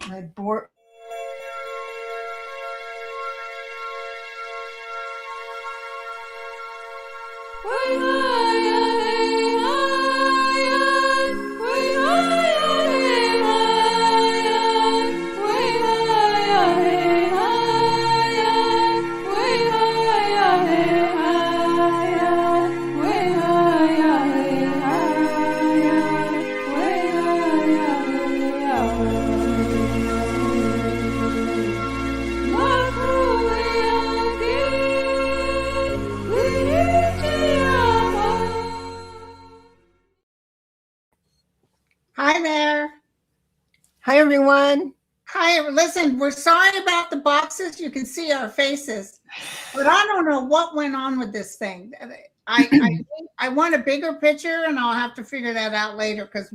My board. Hi there. Hi, everyone. Hi, listen, we're sorry about the boxes. You can see our faces, but I don't know what went on with this thing. I want a bigger picture, and I'll have to figure that out later because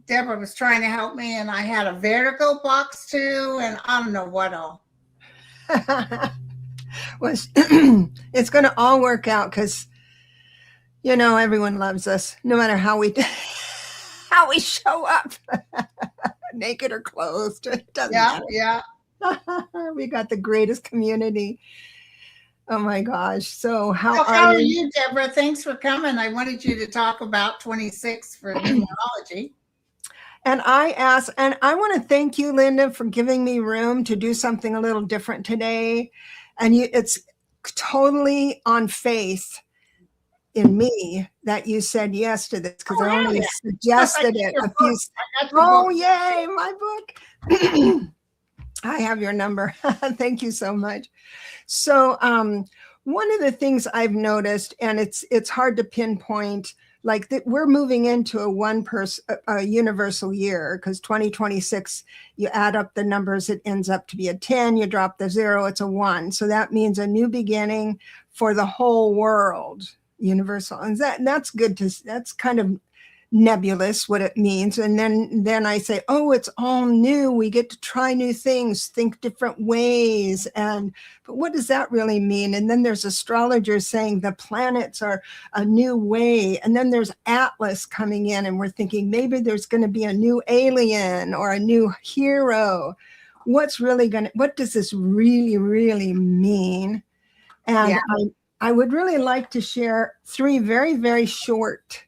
Debra was trying to help me, and I had a vertigo box too, and I don't know what all. It's going to all work out because, everyone loves us, no matter how we show up, naked or clothed. It doesn't matter. Yeah. We got the greatest community. Oh my gosh. So how are you, Debra? Thanks for coming. I wanted you to talk about 26 for numerology. And I want to thank you, Linda, for giving me room to do something a little different today. And it's totally on faith in me that you said yes to this, because I only suggested it a few. Oh, yay, my book. I have your number. Thank you so much. So one of the things I've noticed, and it's hard to pinpoint, like that we're moving into a universal year, because 2026, you add up the numbers, it ends up to be a 10, you drop the 0, it's a 1. So that means a new beginning for the whole world, universal. And that's good that's kind of nebulous what it means. And then I say, oh, it's all new. We get to try new things, think different ways. But what does that really mean? And then there's astrologers saying the planets are a new way. And then there's Atlas coming in, and we're thinking maybe there's going to be a new alien or a new hero. What does this really, really mean? And I would really like to share 3 very, very short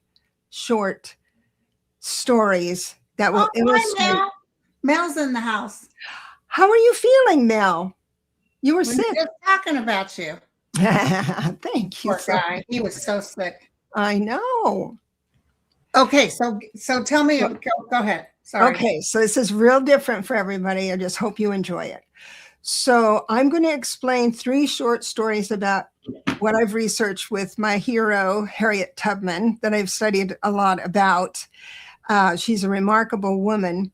stories that will illustrate. Hi, Mel's in the house. How are you feeling, Mel? You were sick. Just talking about you. Thank you. Poor guy. He was so sick. I know. Okay, so tell me. Go ahead. Sorry. Okay, so this is real different for everybody. I just hope you enjoy it. So I'm going to explain 3 short stories about what I've researched with my hero, Harriet Tubman, that I've studied a lot about. She's a remarkable woman.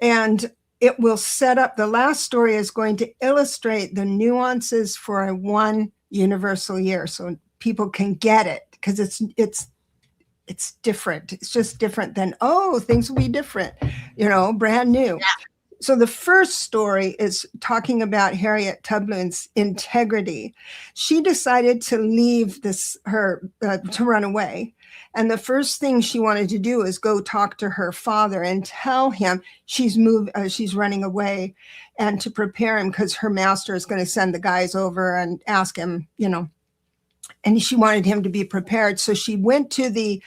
And it will set up, the last story is going to illustrate the nuances for a 1 universal year, so people can get it, because it's different. It's just different than, things will be different, brand new. Yeah. So the first story is talking about Harriet Tubman's integrity. She decided to leave to run away. And the first thing she wanted to do is go talk to her father and tell him she's running away, and to prepare him, because her master is going to send the guys over and ask him, and she wanted him to be prepared. So she went to the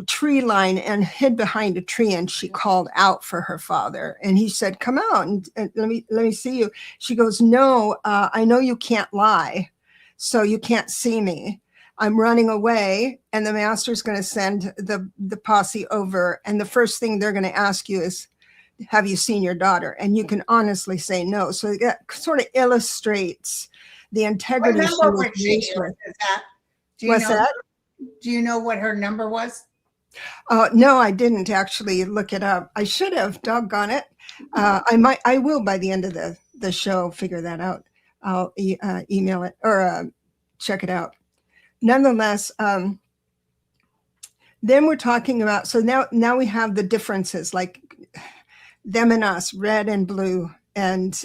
tree line and hid behind a tree, and she called out for her father, and he said, come out and let me see you. She goes, no, I know you can't lie, so you can't see me. I'm running away, and the master's going to send the posse over, and the first thing they're going to ask you is, have you seen your daughter? And you can honestly say no. So that sort of illustrates the integrity she was raised with. What's that? Do you know what her number was? No, I didn't actually look it up. I should have, doggone it. I will by the end of the show figure that out. I'll email it or check it out. Nonetheless, then we're talking about, so now we have the differences, like them and us, red and blue, and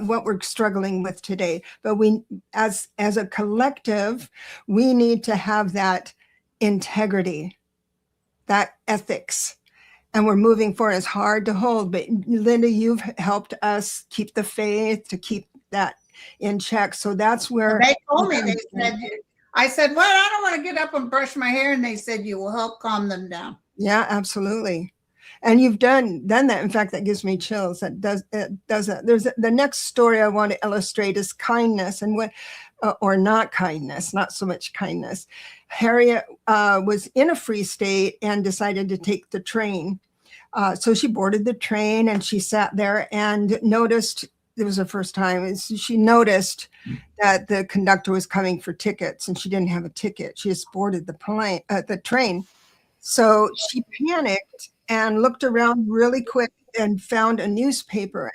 what we're struggling with today. But we, as a collective, we need to have that integrity, that ethics. and we're moving forward. It's hard to hold, but Linda, you've helped us keep the faith, to keep that in check. So that's where they told me, they said, I said, well, I don't want to get up and brush my hair. And they said, you will help calm them down. Yeah, absolutely. And you've done that. In fact, that gives me chills. It does that. There's the next story I want to illustrate is kindness, and what, or not kindness, not so much kindness. Harriet was in a free state and decided to take the train. So she boarded the train and she sat there and noticed, it was her first time, she noticed that the conductor was coming for tickets and she didn't have a ticket. She just boarded the train. So she panicked and looked around really quick and found a newspaper,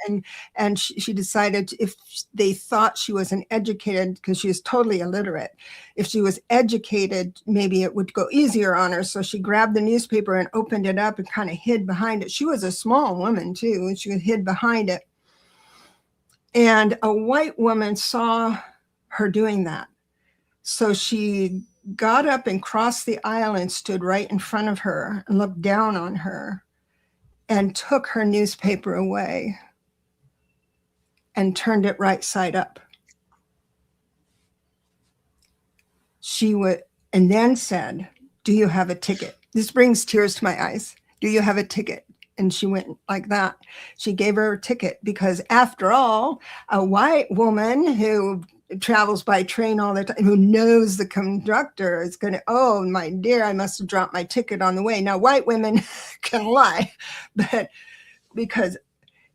and she decided if they thought she was an educated, because she was totally illiterate, if she was educated, maybe it would go easier on her. So she grabbed the newspaper and opened it up and kind of hid behind it. She was a small woman too, and she hid behind it. And a white woman saw her doing that. So she got up and crossed the aisle and stood right in front of her and looked down on her and took her newspaper away and turned it right side up. She would, and then said, do you have a ticket? This brings tears to my eyes. Do you have a ticket? And she went like that. She gave her a ticket because, after all, a white woman who travels by train all the time, who knows the conductor is going to, oh, my dear, I must have dropped my ticket on the way. Now, white women can lie, but because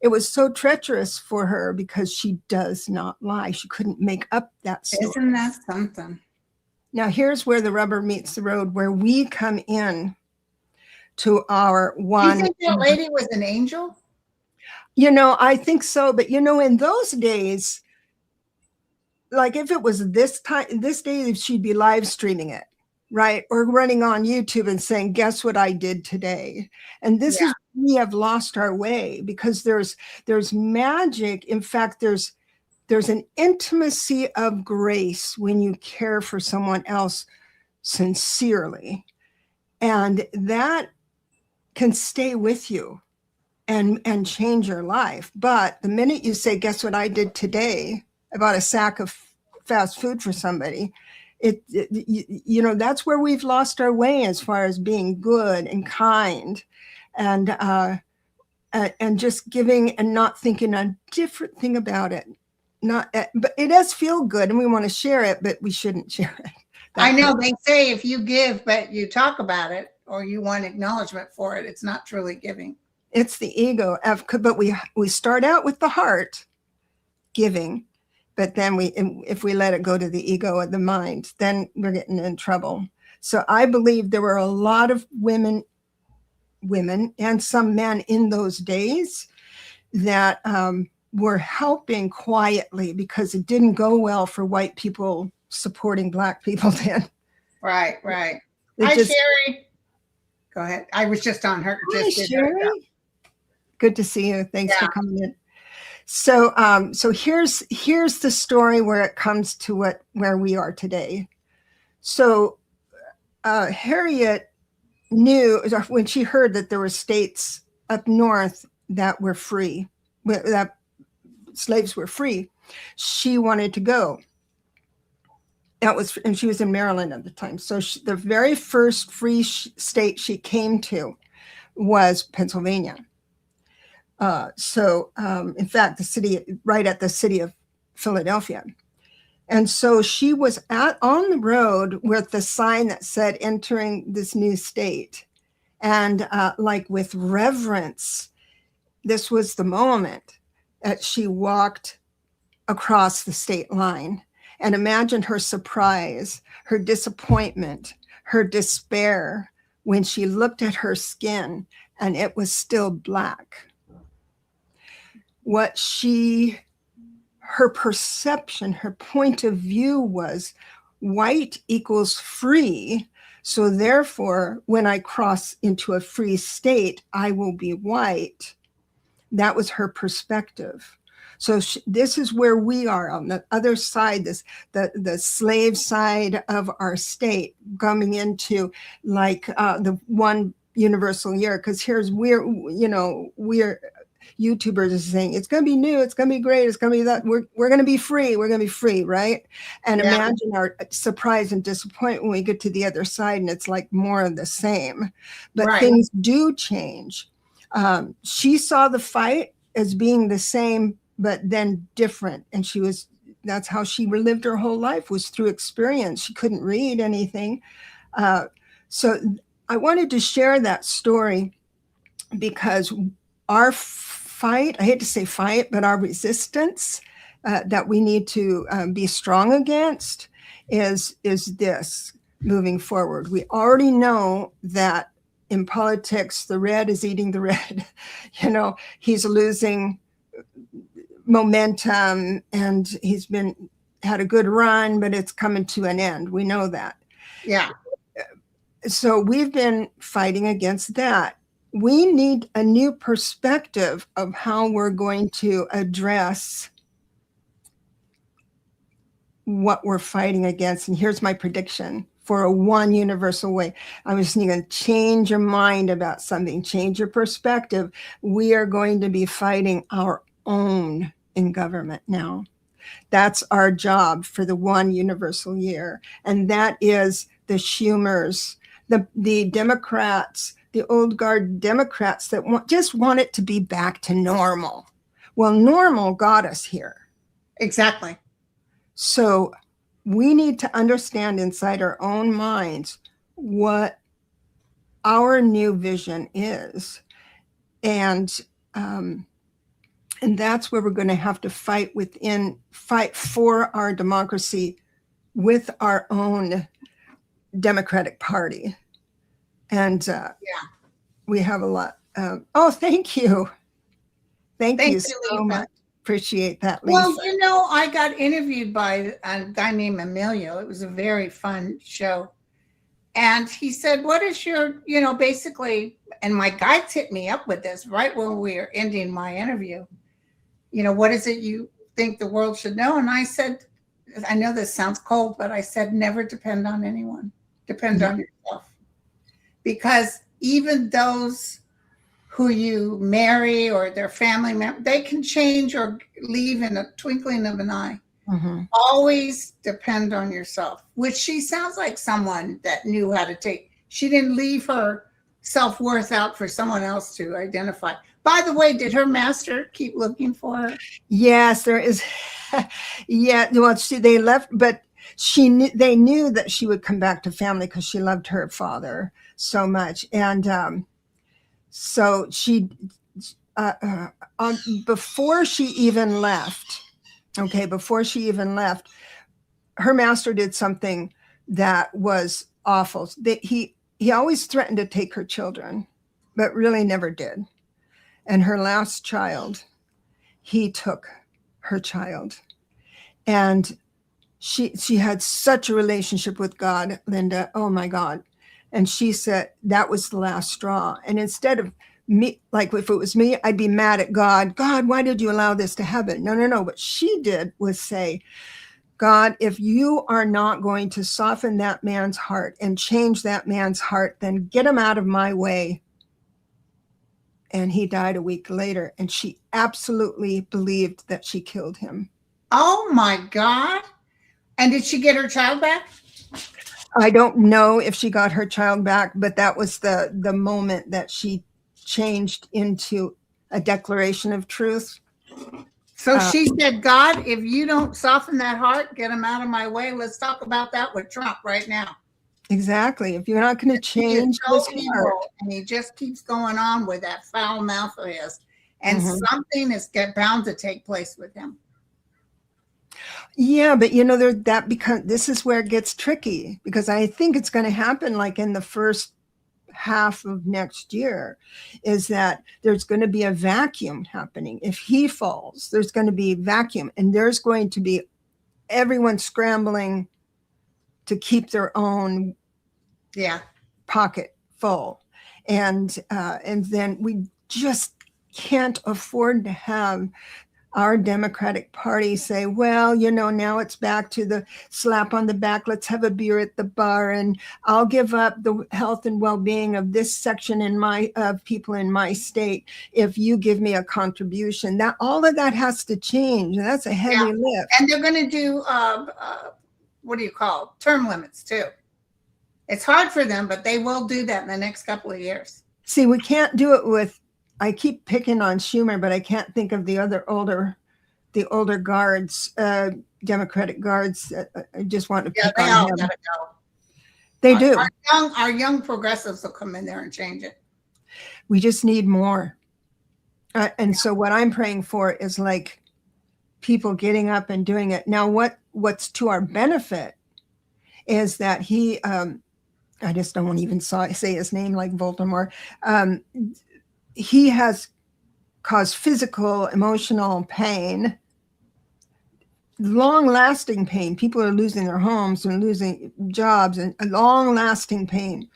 it was so treacherous for her, because she does not lie. She couldn't make up that story. Isn't that something? Now, here's where the rubber meets the road, where we come in to our one. You think that lady was an angel? I think so. But, in those days, like if it was this day, she'd be live streaming it, right? Or running on YouTube and saying, guess what I did today? And this is, we have lost our way, because there's magic. In fact, there's an intimacy of grace when you care for someone else sincerely. And that can stay with you and change your life. But the minute you say, guess what I did today? I bought a sack of fast food for somebody. That's where we've lost our way as far as being good and kind, and just giving and not thinking a different thing about it. But it does feel good, and we want to share it, but we shouldn't share it. I know they say if you give, but you talk about it, or you want acknowledgement for it, it's not truly giving. It's the ego. But we start out with the heart giving, but then if we let it go to the ego and the mind, then we're getting in trouble. So I believe there were a lot of women and some men in those days that were helping quietly, because it didn't go well for white people supporting black people then. Right. Hi, Sherry. Go ahead. I was just on her. Hi, Sherry. Good to see you. Thanks for coming in. So here's the story where it comes to where we are today. So Harriet knew, when she heard that there were states up north that were free, that slaves were free, she wanted to go. And she was in Maryland at the time. So the very first free state she came to was Pennsylvania. In fact, right at the city of Philadelphia. And so she was on the road with the sign that said, entering this new state. And with reverence, this was the moment that she walked across the state line. And imagine her surprise, her disappointment, her despair when she looked at her skin and it was still black. Her perception, her point of view was white equals free. So therefore, when I cross into a free state, I will be white. That was her perspective. So this is where we are on the other side, the slave side of our state, coming into the one, universal year, because we're YouTubers are saying it's going to be new, it's going to be great, it's going to be that we're going to be free, right? And imagine our surprise and disappointment when we get to the other side and it's like more of the same. But things do change. She saw the fight as being the same, but then different, and that's how she relived her whole life, was through experience. She couldn't read anything. So I wanted to share that story because our fight, I hate to say fight, but our resistance that we need to be strong against is this moving forward. We already know that in politics, the red is eating the red. He's losing momentum and he's had a good run, but it's coming to an end. We know that. Yeah. So we've been fighting against that. We need a new perspective of how we're going to address what we're fighting against. And here's my prediction for a one universal way. I'm just going to change your mind about something, change your perspective. We are going to be fighting our own in government now. That's our job for the one universal year. And that is the Schumers, the Democrats, the old guard Democrats that just want it to be back to normal. Well, normal got us here. Exactly. So we need to understand inside our own minds what our new vision is. And that's where we're going to have to fight for our democracy with our own Democratic Party. And we have a lot. Thank you. Thank you so much. Appreciate that, Lisa. Well, I got interviewed by a guy named Emilio. It was a very fun show. And he said, what is your, basically, and my guides hit me up with this right when we were ending my interview. What is it you think the world should know? And I said, I know this sounds cold, but I said, never depend on anyone. Depend on yourself. Because even those who you marry or their family member, they can change or leave in a twinkling of an eye. Mm-hmm. Always depend on yourself, which she sounds like someone that knew how to she didn't leave her self-worth out for someone else to identify. By the way, did her master keep looking for her? Yes, there is. Yeah, well, they left, but they knew that she would come back to family because she loved her father so much. And so she, before she even left, her master did something that was awful. He always threatened to take her children, but really never did. And her last child, he took her child. And she had such a relationship with God, Linda. Oh my God. And she said that was the last straw. And instead of me, like if it was me, I'd be mad at God. God, why did you allow this to happen? No. What she did was say, God, if you are not going to soften that man's heart and change that man's heart, then get him out of my way. And he died a week later. And she absolutely believed that she killed him. Oh my God. And did she get her child back? I don't know if she got her child back, but that was the moment that she changed into a declaration of truth. So she said, God, if you don't soften that heart, get him out of my way. Let's talk about that with Trump right now. Exactly. If you're not going to change his heart. And he just keeps going on with that foul mouth of his. And something is bound to take place with him. Yeah, but this is where it gets tricky, because I think it's going to happen like in the first half of next year, is that there's going to be a vacuum happening. If he falls, there's going to be vacuum, and there's going to be everyone scrambling to keep their own pocket full. And then we just can't afford to have our Democratic Party say, well, you know, now it's back to the slap on the back. Let's have a beer at the bar, and I'll give up the health and well-being of this section of people in my state if you give me a contribution. That all of that has to change. And that's a heavy lift. And they're going to do what do you call term limits too. It's hard for them, but they will do that in the next couple of years. See, we can't do it with. I keep picking on Schumer, but I can't think of the older guards, Democratic guards. I just want to pick on him. Gotta go. They do. Our young progressives will come in there and change it. We just need more. And so what I'm praying for is like people getting up and doing it. Now, what's to our benefit is that he, I just don't want to even say his name like Voldemort. He has caused physical, emotional pain, long-lasting pain. People are losing their homes and losing jobs, and long-lasting pain.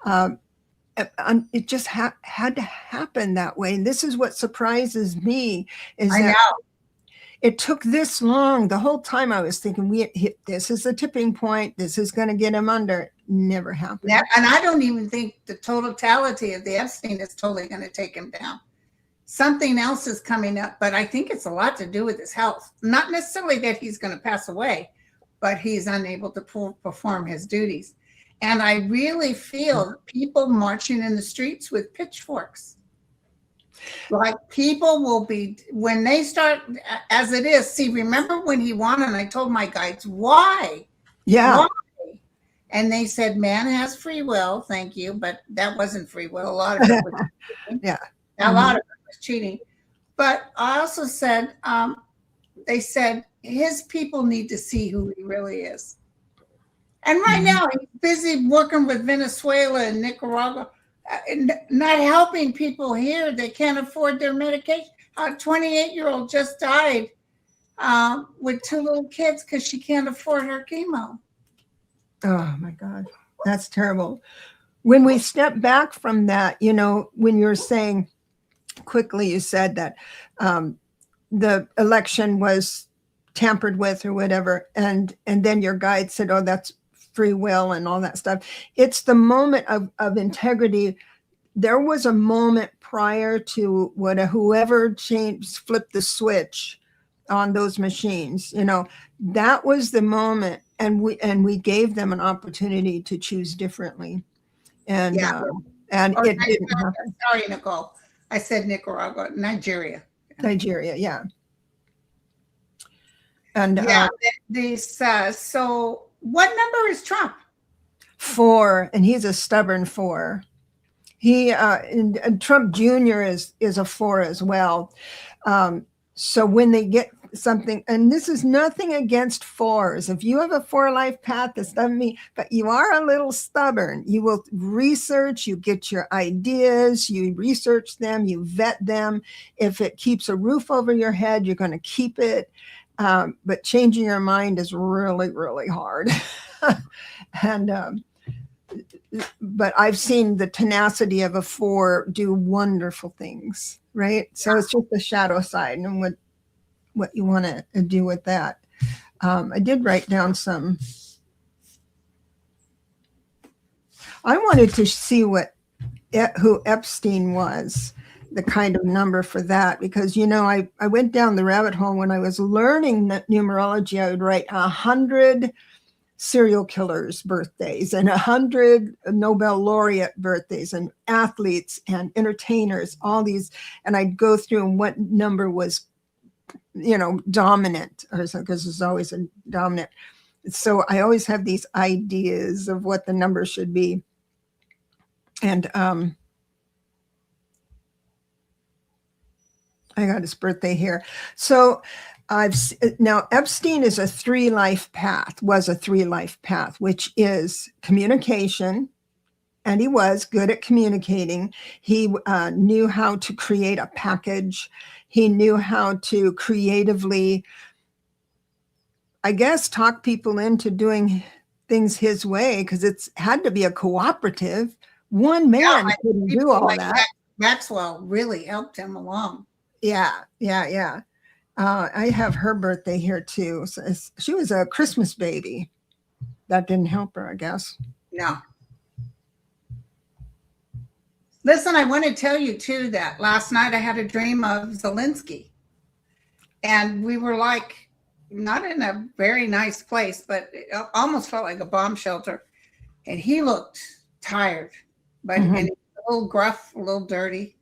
It just had to happen that way. And this is what surprises me is that it took this long. The whole time I was thinking, this is the tipping point. This is going to get him under. Never happened. And I don't even think the totality of the Epstein is totally going to take him down. Something else is coming up, but I think it's a lot to do with his health. Not necessarily that he's going to pass away, but he's unable to perform his duties. And I really feel people marching in the streets with pitchforks. Like people will be, when they start, as it is, see, remember when he won and I told my guides, why? Yeah. Why? And they said, man has free will, thank you, but that wasn't free will. A lot of it was cheating. Yeah. A lot of it was cheating. But I also said, they said his people need to see who he really is. And right now he's busy working with Venezuela and Nicaragua, not helping people here. They can't afford their medication. A 28-year-old just died with 2 little kids because she can't afford her chemo. Oh my God, that's terrible. When we step back from that, you know, when you're saying quickly, you said that the election was tampered with or whatever. And then your guide said, oh, that's free will and all that stuff. It's the moment of integrity. There was a moment prior to whoever flipped the switch on those machines, you know, that was the moment. And we gave them an opportunity to choose differently. And it didn't happen. Sorry, Nicole. I said Nicaragua, Nigeria. Nigeria, yeah. And so what number is Trump? 4, and he's a stubborn 4. He and Trump Jr. is a 4 as well. So when they get something, and this is nothing against 4s. If you have a 4 life path, this doesn't mean, but you are a little stubborn. You will research, you get your ideas, you research them, you vet them. If it keeps a roof over your head, you're going to keep it. But changing your mind is really, really hard. But I've seen the tenacity of a 4 do wonderful things, right? So it's just the shadow side and what you want to do with that. I did write down some. I wanted to see who Epstein was, the kind of number for that, because, you know, I went down the rabbit hole when I was learning numerology. I would write 100 serial killers' birthdays and 100 Nobel laureate birthdays and athletes and entertainers, all these, and I'd go through and what number was, you know, dominant, or because there's always a dominant. So I always have these ideas of what the number should be. And I got his birthday here. So now Epstein is a 3 life path, was a 3 life path, which is communication. And he was good at communicating. He knew how to create a package. He knew how to creatively, I guess, talk people into doing things his way, because it's had to be a cooperative. One man couldn't do all that. Maxwell really helped him along. Yeah. I have her birthday here too. So she was a Christmas baby. That didn't help her, I guess. No. Listen, I want to tell you too that last night I had a dream of Zelensky. And we were like, not in a very nice place, but it almost felt like a bomb shelter. And he looked tired, but and he was a little gruff, a little dirty.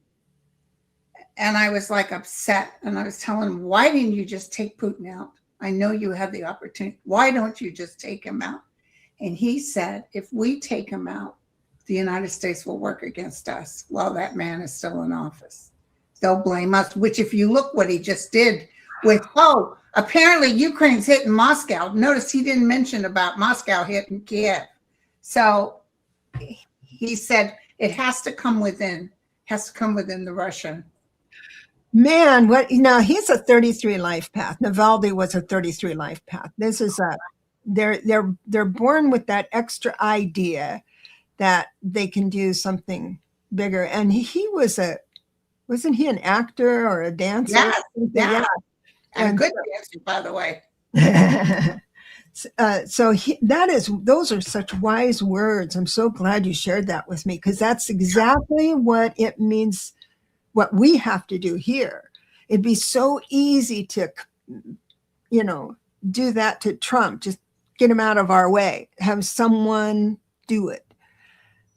And I was like upset. And I was telling him, why didn't you just take Putin out? I know you had the opportunity. Why don't you just take him out? And he said, if we take him out, the United States will work against us while that man is still in office. They'll blame us, which if you look what he just did with, apparently Ukraine's hitting Moscow. Notice he didn't mention about Moscow hitting Kiev. So he said it has to come within the Russian. Man, he's a 33 life path. Navalny was a 33 life path. This is they're born with that extra idea that they can do something bigger. And wasn't he an actor or a dancer? Yeah. And a good dancer, by the way. Those are such wise words. I'm so glad you shared that with me, because that's exactly what it means, what we have to do here. It'd be so easy to, do that to Trump, just get him out of our way, have someone do it.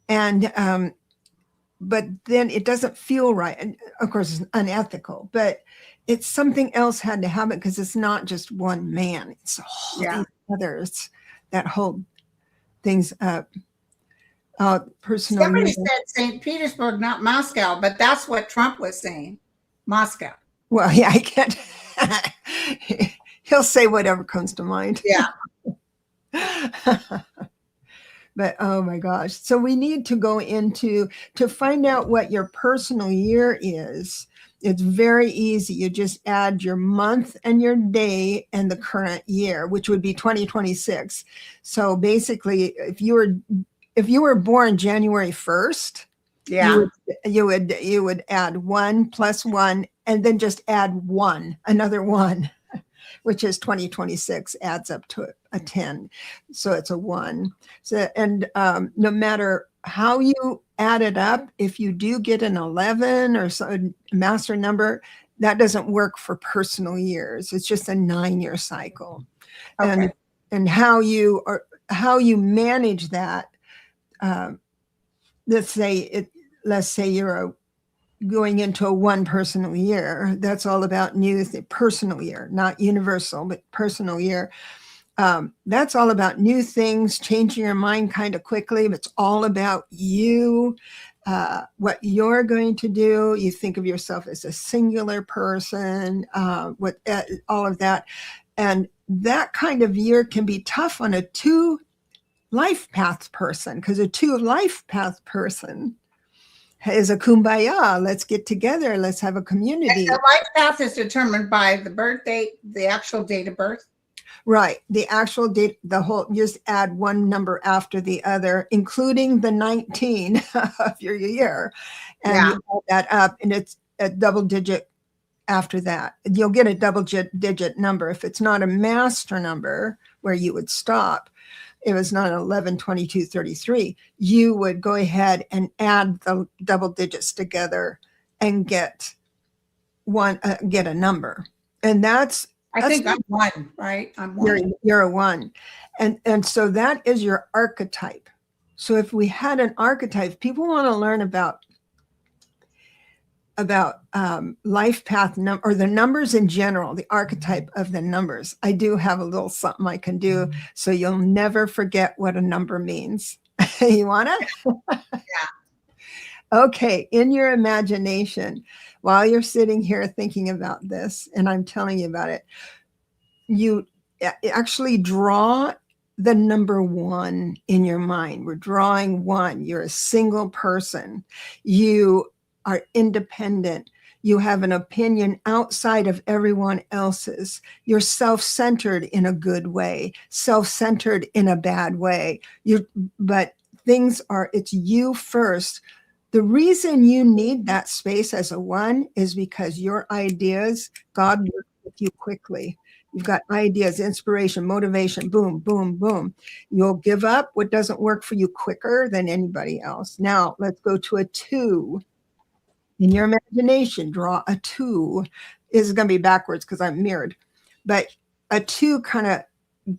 And, but then it doesn't feel right. And of course it's unethical, but it's something else had to happen, because it's not just one man. It's all others that hold things up. Personal. Somebody said St. Petersburg, not Moscow, but that's what Trump was saying. Moscow. Well, yeah, I can't. He'll say whatever comes to mind. Yeah. But oh my gosh. So we need to go to find out what your personal year is. It's very easy. You just add your month and your day and the current year, which would be 2026. So basically, if you were born January 1st, you would add 1 + 1 and then just add another 1, which is 2026 adds up to a 10. So it's a 1. So, and no matter how you add it up, if you do get an 11 or a master number, that doesn't work for personal years. It's just a 9-year cycle. Okay. And how you manage that. Let's say you're going into a 1 personal year. That's all about personal year, not universal, but personal year. That's all about new things, changing your mind kind of quickly. It's all about you, what you're going to do. You think of yourself as a singular person, with all of that. And that kind of year can be tough on a 2 life path person, because a 2 life path person is a kumbaya. Let's get together. Let's have a community. And the life path is determined by the birth date, the actual date of birth. Right. The actual date, just add 1 number after the other, including the 19 of your year. And you add that up, and it's a double digit after that. You'll get a double digit number. If it's not a master number where you would stop, it was not 11, 22, 33, you would go ahead and add the double digits together and get a number. And I think I'm 1, right? I'm 1. You're a 1. And so that is your archetype. So if we had an archetype, people want to learn about life path or the numbers in general, the archetype of the numbers. I do have a little something I can do, so you'll never forget what a number means. You want it? Yeah. Okay. In your imagination, while you're sitting here thinking about this, and I'm telling you about it, you actually draw the number 1 in your mind. We're drawing 1. You're a single person. You are independent. You have an opinion outside of everyone else's. You're self-centered in a good way, self-centered in a bad way. But it's you first. The reason you need that space as a 1 is because your ideas, God works with you quickly. You've got ideas, inspiration, motivation, boom, boom, boom. You'll give up what doesn't work for you quicker than anybody else. Now, let's go to a 2. In your imagination, draw a 2. This is going to be backwards because I'm mirrored. But a 2 kind of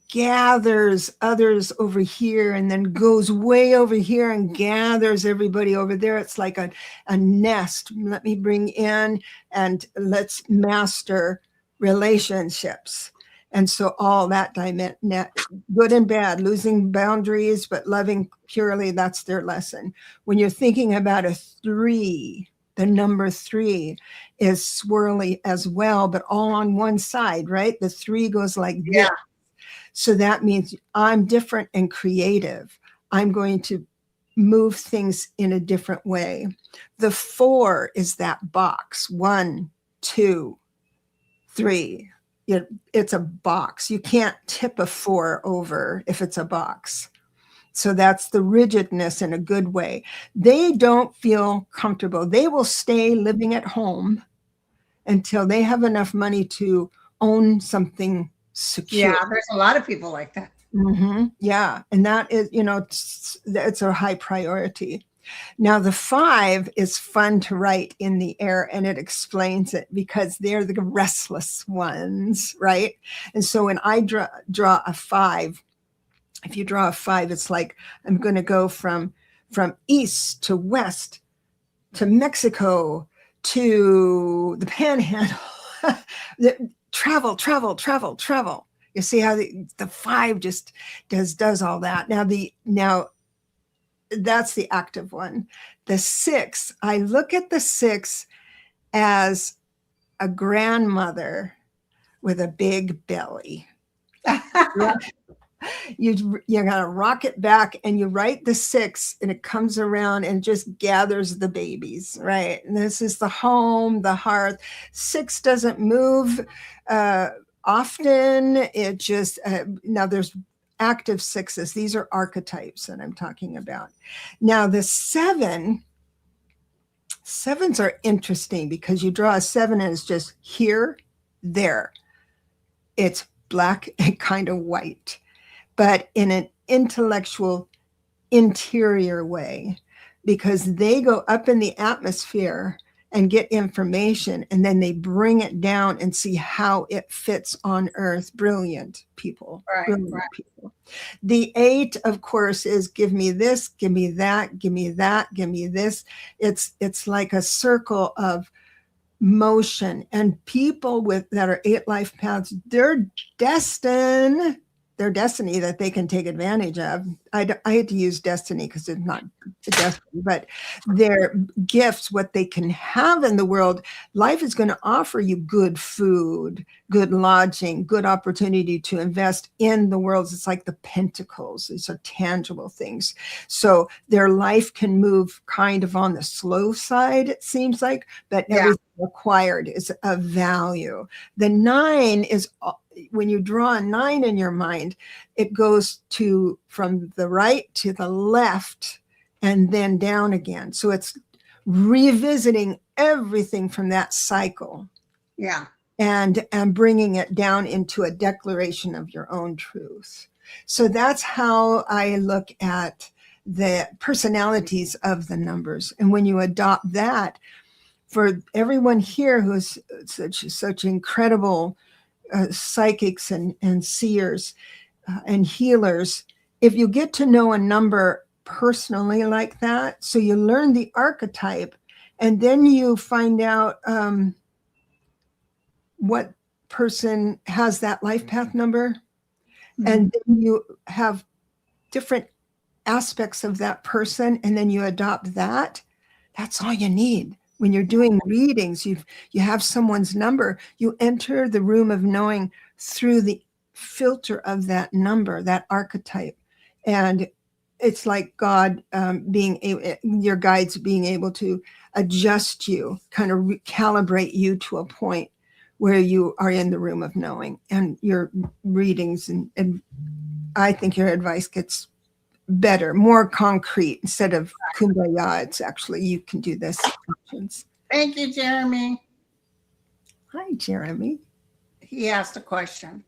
gathers others over here and then goes way over here and gathers everybody over there. It's like a nest. Let me bring in and let's master relationships. And so all that good and bad, losing boundaries, but loving purely, that's their lesson. When you're thinking about a 3, the number 3 is swirly as well, but all on one side, right? The 3 goes like this. So that means I'm different and creative. I'm going to move things in a different way. The 4 is that box. 1, 2, 3. It's a box. You can't tip a 4 over if it's a box. So that's the rigidness in a good way. They don't feel comfortable. They will stay living at home until they have enough money to own something secure. Yeah, there's a lot of people like that. Mm-hmm. Yeah. And that is, it's a high priority. Now, the 5 is fun to write in the air, and it explains it because they're the restless ones, right? And so when I draw a 5, if you draw a 5, it's like I'm going to go from east to west to Mexico to the Panhandle. Travel. You see how the 5 just does all that. Now that's the active one. The 6, I look at the 6 as a grandmother with a big belly. You gotta rock it back and you write the 6 and it comes around and just gathers the babies, right? And this is the home, the hearth. 6 doesn't move often. It just, now there's active 6s. These are archetypes that I'm talking about. Now the 7s are interesting because you draw a 7 and it's just here, there. It's black and kind of white, but in an intellectual, interior way, because they go up in the atmosphere and get information, and then they bring it down and see how it fits on Earth. Brilliant people. Right, Brilliant right. people. The 8, of course, is give me this, give me that, give me that, give me this. It's like a circle of motion, and people that are 8 life paths, their destiny that they can take advantage of. I hate to use destiny because it's not a destiny, but their gifts, what they can have in the world. Life is going to offer you good food, good lodging, good opportunity to invest in the world. It's like the pentacles. These are tangible things. So their life can move kind of on the slow side, it seems like, but everything acquired is of value. The 9 is, when you draw a 9 in your mind, it goes from the right to the left and then down again. So it's revisiting everything from that cycle. Yeah. And bringing it down into a declaration of your own truth. So that's how I look at the personalities of the numbers. And when you adopt that, for everyone here who's such incredible psychics and seers and healers, if you get to know a number personally like that, so you learn the archetype, and then you find out what person has that life path number, mm-hmm. and then you have different aspects of that person, and then you adopt that. That's all you need. When you're doing readings, you have someone's number, you enter the room of knowing through the filter of that number, that archetype. And it's like God your guides being able to adjust you, kind of recalibrate you to a point where you are in the room of knowing. And your readings, and I think your advice gets better, more concrete. Instead of kumbaya, it's actually, you can do this. Thank you, Jeremy. Hi, Jeremy. he asked a question.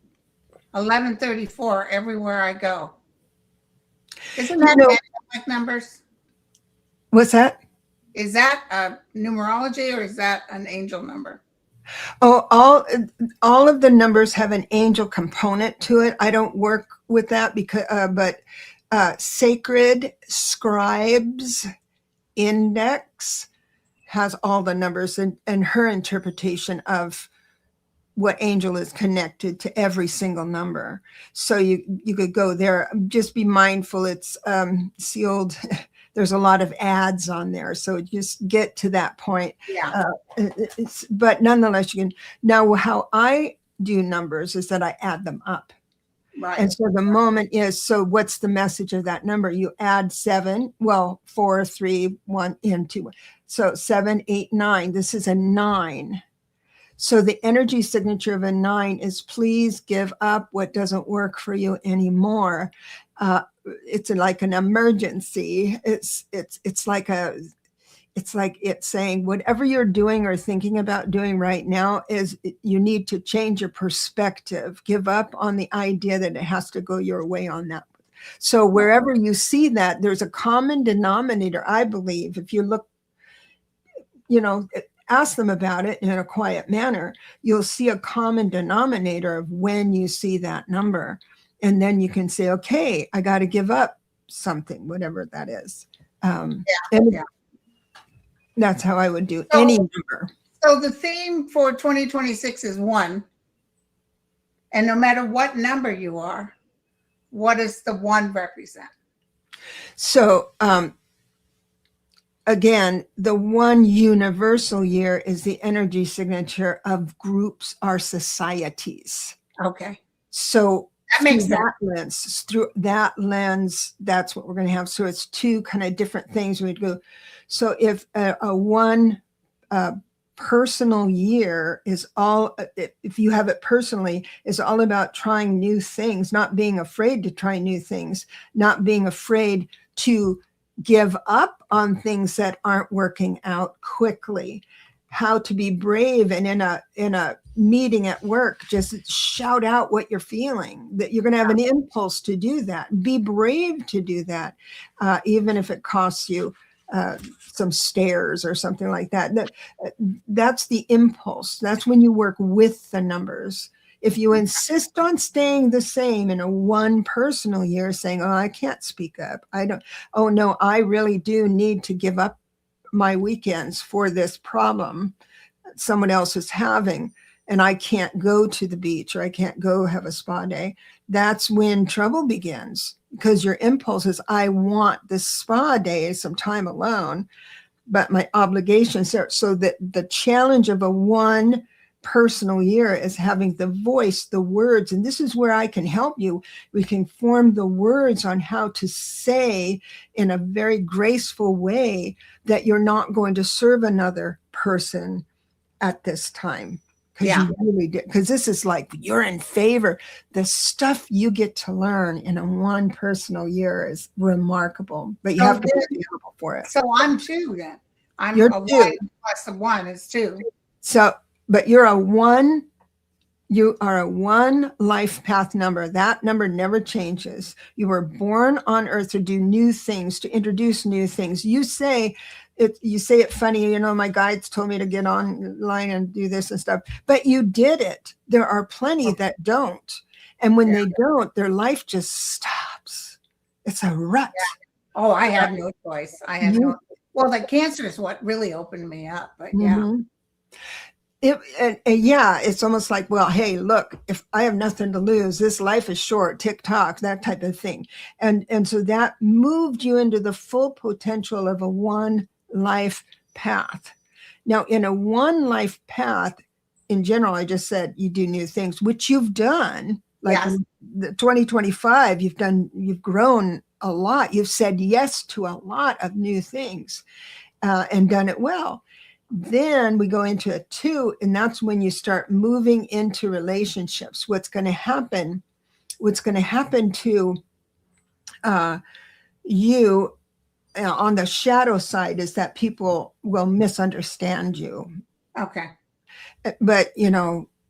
1134, everywhere I go. Isn't that angelic numbers? What's that? Is that numerology or is that an angel number? Oh, all of the numbers have an angel component to it. I don't work with that because, but Sacred Scribes Index has all the numbers, and her interpretation of what angel is connected to every single number. So you could go there. Just be mindful. It's sealed. There's a lot of ads on there. So just get to that point. Yeah. But nonetheless, you can. Now, how I do numbers is that I add them up. Right. And so the moment is, so what's the message of that number? You add 7, 4, 3, 1, and 2. So 7, 8, 9. This is a 9. So the energy signature of a 9 is please give up what doesn't work for you anymore. It's like an emergency. It's like it's saying whatever you're doing or thinking about doing right now is you need to change your perspective. Give up on the idea that it has to go your way on that. So wherever you see that, there's a common denominator, I believe. If you look, ask them about it in a quiet manner, you'll see a common denominator of when you see that number. And then you can say, okay, I got to give up something, whatever that is. That's how I would do any number. So the theme for 2026 is 1. And no matter what number you are, what does the 1 represent? So, again, the 1 universal year is the energy signature of groups or societies. Okay. So that makes sense. Through that lens, that's what we're going to have. So it's 2 kind of different things we'd go. So if a 1 personal year is all, if you have it personally, is all about trying new things, not being afraid to try new things, not being afraid to give up on things that aren't working out quickly, how to be brave, and in a meeting at work, just shout out what you're feeling, that you're going to have an impulse to do that. Be brave to do that, even if it costs you some stares or something like that. That's the impulse. That's when you work with the numbers. If you insist on staying the same in a 1 personal year, saying, oh, I can't speak up. Oh no, I really do need to give up my weekends for this problem someone else is having, and I can't go to the beach or I can't go have a spa day. That's when trouble begins, because your impulse is, I want this spa day, some time alone, but my obligations are. So that the challenge of a 1 personal year is having the voice, the words, and this is where I can help you. We can form the words on how to say in a very graceful way that you're not going to serve another person at this time. Because you really did. Because this is like, you're in favor. The stuff you get to learn in a 1 personal year is remarkable, but you have to be able for it. So I'm 2 then. You're a 2. 1 plus a 1 is 2. So, but you're a 1. You are a 1 life path number. That number never changes. You were born on earth to do new things, to introduce new things. You say it funny, my guides told me to get online and do this and stuff, but you did it. There are plenty that don't. And when they don't, their life just stops. It's a rut. Yeah. Oh, I had no choice. Well, the cancer is what really opened me up, but it's almost like, well, hey, look, if I have nothing to lose, this life is short, TikTok, that type of thing. And so that moved you into the full potential of a 1 life path. Now, in a 1 life path, in general, I just said you do new things, which you've done. Like the 2025, you've grown a lot. You've said yes to a lot of new things and done it well. Then we go into a 2, and that's when you start moving into relationships. What's going to happen to you on the shadow side is that people will misunderstand you. Okay. But,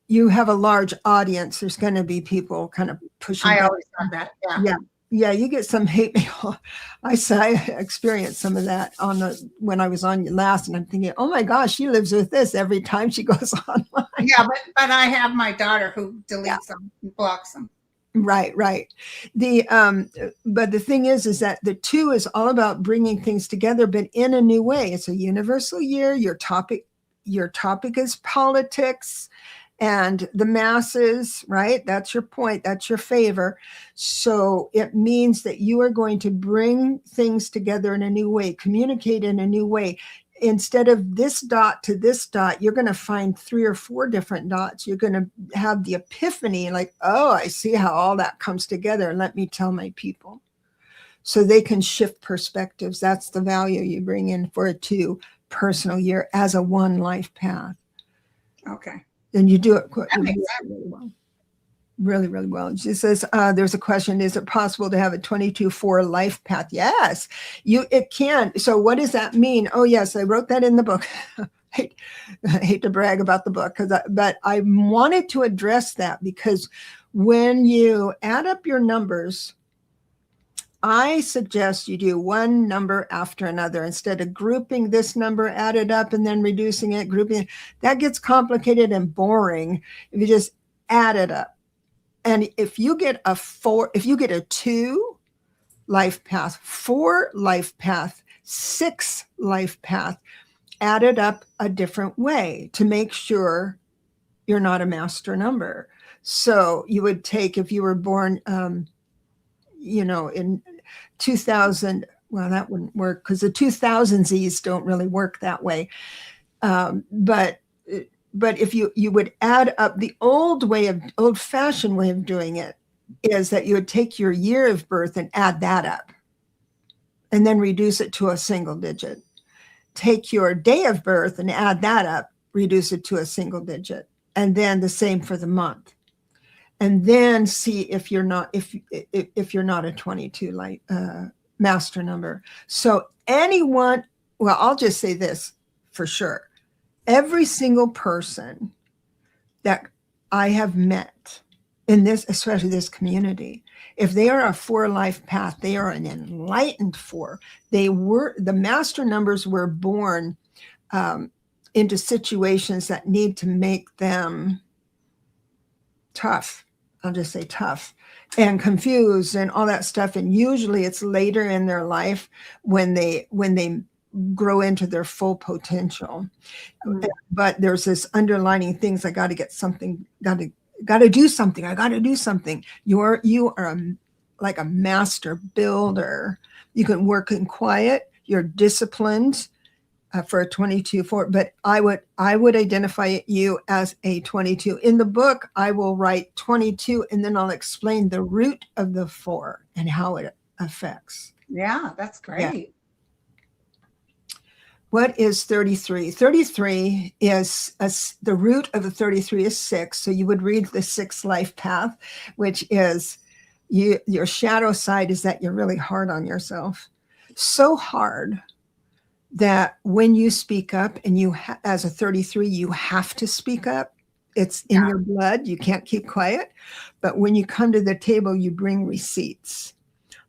you have a large audience, there's going to be people kind of pushing I back. always have that. Yeah. Yeah. Yeah, you get some hate mail. I experienced some of that when I was on last, and I'm thinking, oh my gosh, she lives with this every time she goes online. Yeah, but I have my daughter who deletes them and blocks them. Right. But the thing is that the 2 is all about bringing things together, but in a new way. It's a universal year. Your topic is politics and the masses, right? That's your point. That's your favor. So it means that you are going to bring things together in a new way, communicate in a new way. Instead of this dot to this dot, you're going to find 3 or 4 different dots. You're going to have the epiphany, like, oh, I see how all that comes together. And let me tell my people. So they can shift perspectives. That's the value you bring in for a 2 personal year as a 1 life path. Okay. And you do it really well. Really, really well. She says, there's a question, is it possible to have a 22-4 life path? Yes, it can. So what does that mean? Oh, yes, I wrote that in the book. I hate to brag about the book, but I wanted to address that because when you add up your numbers, I suggest you do one number after another instead of grouping this number, add it up, and then reducing it, grouping it. That gets complicated and boring if you just add it up. And if you get a 2 life path, 4 life path, 6 life path, add it up a different way to make sure you're not a master number. So you would take, if you were born, in 2000, well, that wouldn't work because the 2000s don't really work that way. But if you would add up, the old-fashioned way of doing it is that you would take your year of birth and add that up and then reduce it to a single digit. Take your day of birth and add that up, reduce it to a single digit. And then the same for the month. And then see if you're not a 22 master number. So I'll just say this for sure. Every single person that I have met in this, especially this community, if they are a 4 life path, they are an enlightened 4. The master numbers were born into situations that need to make them tough. I'll just say tough and confused and all that stuff. And usually it's later in their life when they grow into their full potential. Mm-hmm. But there's this underlining things. I got to get something, got to do something. I got to do something. You are like a master builder. You can work in quiet. You're disciplined for a 22-4, but I would identify you as a 22. In the book, I will write 22 and then I'll explain the root of the 4 and how it affects. Yeah, that's great. Yeah. What is 33? 33 is the root of the 33 is 6. So you would read the 6th life path, which is your shadow side is that you're really hard on yourself. So hard that when you speak up and as a 33, you have to speak up. It's in your blood. You can't keep quiet. But when you come to the table, you bring receipts.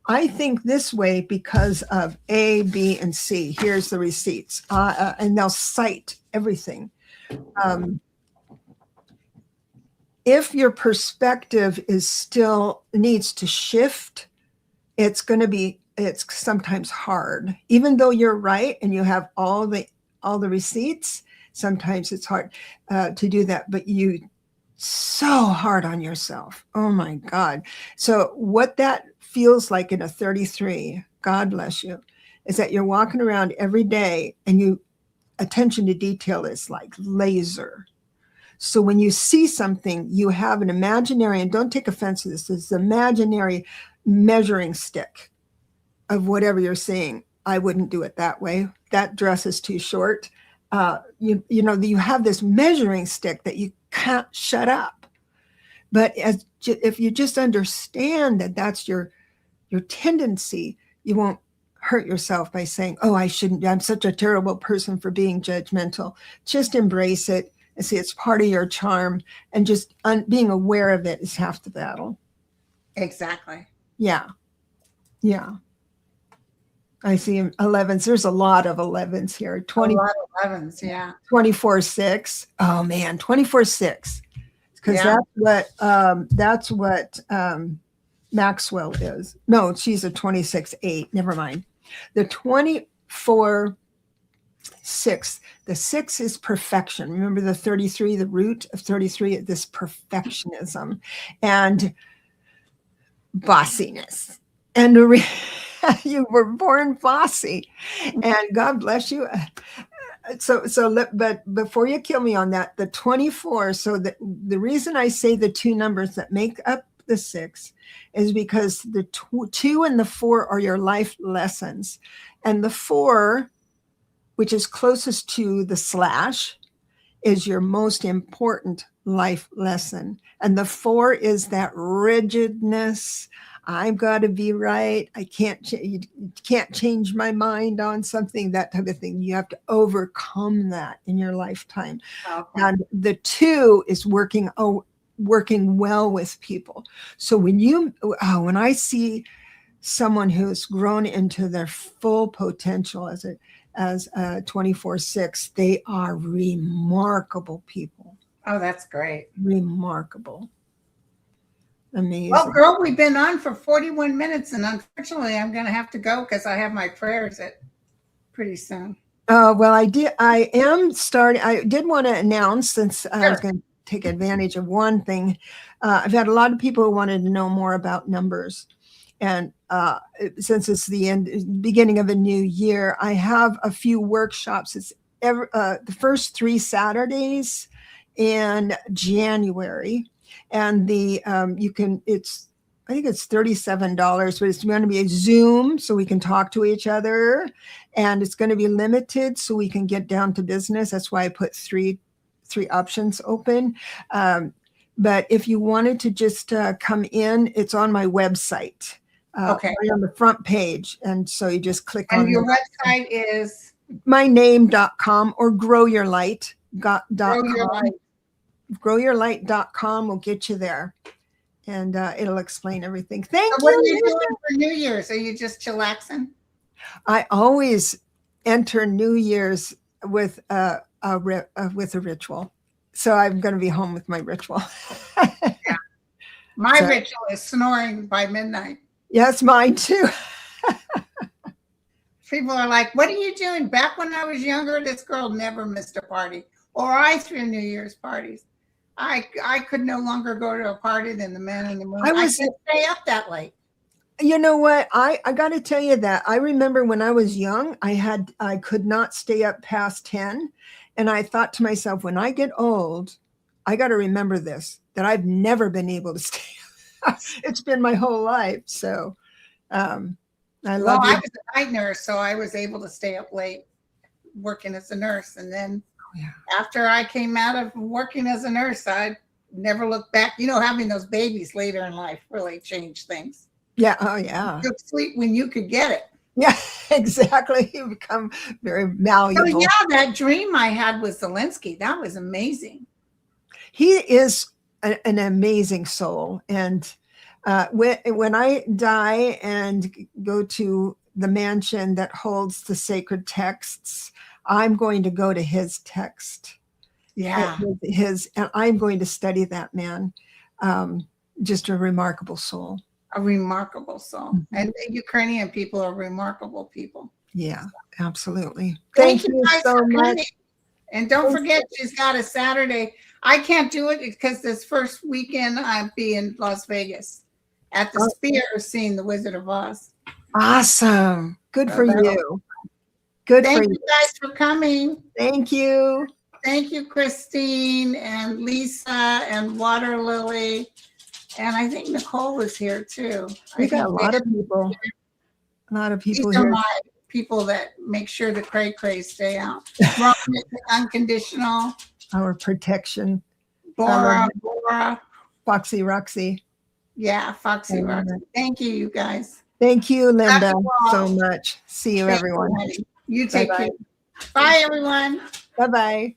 I think this way because of A, B, and C. Here's the receipts. And they'll cite everything. If your perspective needs to shift, it's sometimes hard. Even though you're right and you have all the receipts, sometimes it's hard to do that. But you so hard on yourself. Oh my God. So what that feels like in a 33, God bless you, is that you're walking around every day and attention to detail is like laser. So when you see something, you have an imaginary, and don't take offense to this, it's imaginary measuring stick of whatever you're seeing. I wouldn't do it that way. That dress is too short. You have this measuring stick that you can't shut up. But if you just understand that that's your tendency, you won't hurt yourself by saying, oh, I shouldn't, I'm such a terrible person for being judgmental. Just embrace it And see, it's part of your charm, and just being aware of it is half the battle. Exactly. Yeah. Yeah. I see 11s. There's a lot of 11s here. 20, a lot of 11s, yeah. 24/6. Oh man, 24/6. Because that's what Maxwell is. No, she's a 26/8. Never mind. The 24/6. The 6 is perfection. Remember the 33, the root of 33, this perfectionism and bossiness. And you were born bossy, and God bless you. But before you kill me on that, the 24. So the reason I say the two numbers that make up the 6 is because the 2 and the 4 are your life lessons, and the 4, which is closest to the slash, is your most important life lesson. And the 4 is that rigidness. I've got to be right. You can't change my mind on something, that type of thing. You have to overcome that in your lifetime. Okay. And the 2 is working well with people. So when I see someone who's grown into their full potential as a 24/6, they are remarkable people. Oh, that's great. Remarkable. Amazing. Well, girl, we've been on for 41 minutes, and unfortunately, I'm going to have to go because I have my prayers at pretty soon. Well, I am starting. I did want to announce, since I was going to take advantage of one thing. I've had a lot of people who wanted to know more about numbers. And since it's the beginning of a new year, I have a few workshops. It's the first 3 Saturdays in January. And I think it's $37, but it's going to be a Zoom so we can talk to each other, and it's going to be limited so we can get down to business. That's why I put three options open. But if you wanted to just come in, it's on my website. Okay. Right on the front page. And so you just click on. And your website is? myname.com or growyourlight.com. growyourlight.com will get you there, and it'll explain everything. Thank you. What are you doing for New Year's? Are you just chillaxing? I always enter New Year's with a ritual, so I'm going to be home with my ritual. Yeah. My ritual is snoring by midnight. Yes, mine too. People are like, "What are you doing?" Back when I was younger, this girl never missed a party, or I threw New Year's parties. I could no longer go to a party than the Man in the Moon. I couldn't stay up that late. You know what? I got to tell you that I remember when I was young, I could not stay up past 10, and I thought to myself, when I get old, I got to remember this, that I've never been able to stay up. It's been my whole life. So I love you. I was a night nurse, so I was able to stay up late working as a nurse, and then after I came out of working as a nurse, I never looked back. Having those babies later in life really changed things. Yeah. Oh, yeah. You could sleep when you could get it. Yeah, exactly. You become very malleable. So, that dream I had with Zelensky, that was amazing. He is an amazing soul. And when I die and go to the mansion that holds the sacred texts, I'm going to go to his text. Yeah. And I'm going to study that man. Just a remarkable soul. A remarkable soul. Mm-hmm. And the Ukrainian people are remarkable people. Yeah, absolutely. Thank you guys so much. And don't forget, she's got a Saturday. I can't do it because this first weekend I'll be in Las Vegas at the Sphere seeing The Wizard of Oz. Awesome. Good for you. Good for you. Thank you guys for coming. Thank you. Thank you, Christine and Lisa and Water Lily. And I think Nicole is here too. We got a lot of people. A lot of people These here. are my people that make sure the cray stay out. Unconditional. Our protection. Bora. Foxy Roxy. Yeah, Foxy Roxy. Thank you, you guys. Thank you, Linda, so much. See you, everyone. You take care. Bye, everyone. Bye-bye.